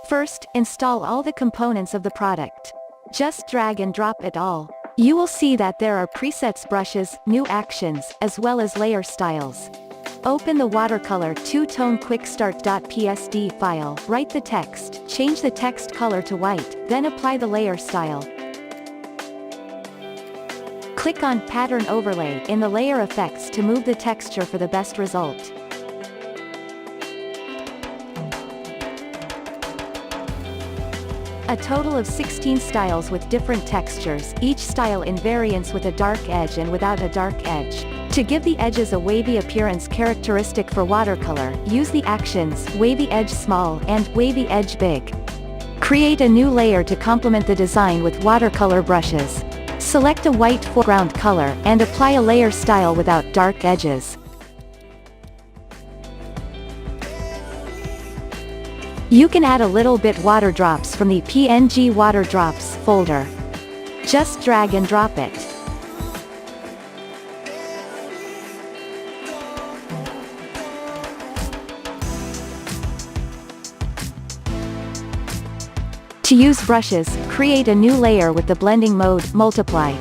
First, install all the components of the product. Just drag and drop it all. You will see that there are presets, brushes, new actions, as well as layer styles. Open the watercolor two-tone quickstart.psd file, write the text, change the text color to white, then apply the layer style. Click on Pattern Overlay in the layer effects to move the texture for the best result. A total of 16 styles with different textures, each style in variance with a dark edge and without a dark edge. To give the edges a wavy appearance characteristic for watercolor, use the actions Wavy Edge Small and Wavy Edge Big. Create a new layer to complement the design with watercolor brushes. Select a white foreground color, and apply a layer style without dark edges. You can add a little bit water drops from the PNG Water Drops folder. Just drag and drop it. To use brushes, create a new layer with the blending mode, Multiply.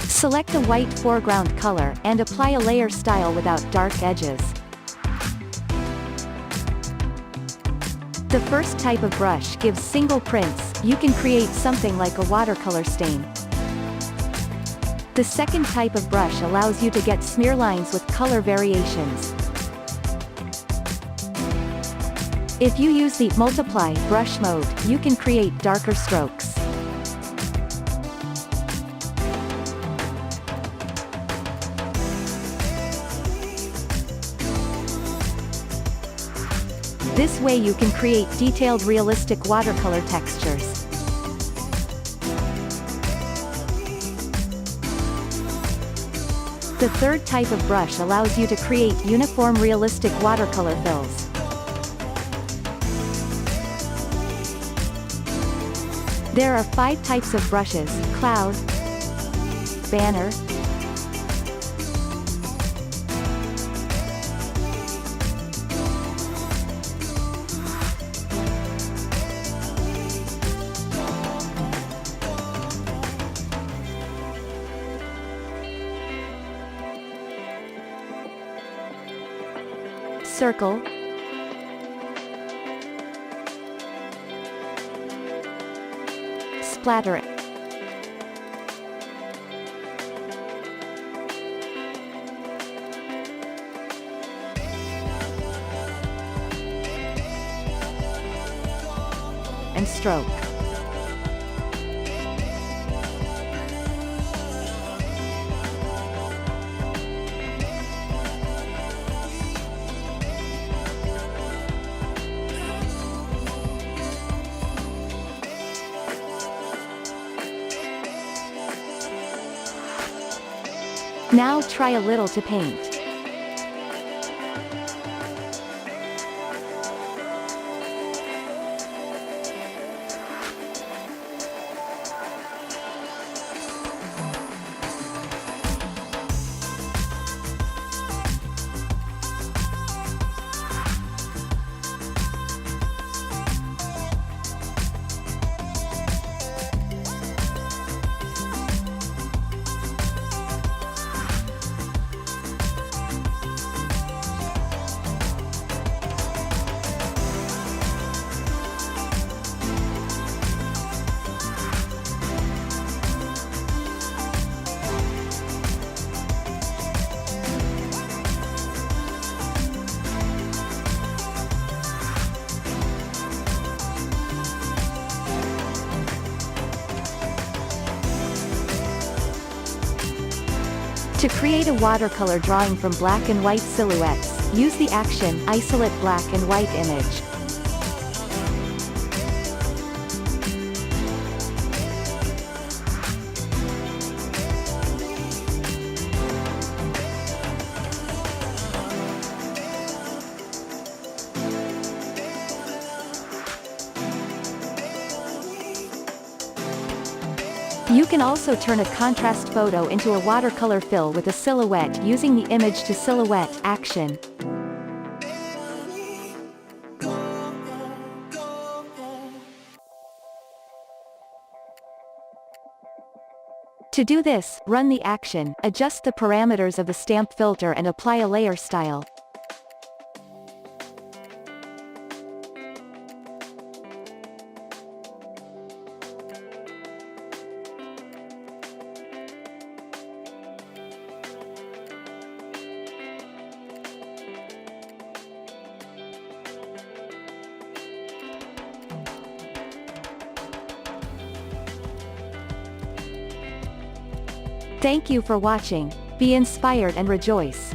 Select a white foreground color, and apply a layer style without dark edges. The first type of brush gives single prints. You can create something like a watercolor stain. The second type of brush allows you to get smear lines with color variations. If you use the Multiply brush mode, you can create darker strokes. This way you can create detailed realistic watercolor textures. The third type of brush allows you to create uniform realistic watercolor fills. There are 5 types of brushes: cloud, banner, circle, splatter, and stroke. Now try a little to paint. To create a watercolor drawing from black and white silhouettes, use the action Isolate Black and White Image. You can also turn a contrast photo into a watercolor fill with a silhouette using the image to silhouette action. To do this, run the action, adjust the parameters of the stamp filter and apply a layer style. Thank you for watching. Be inspired and rejoice.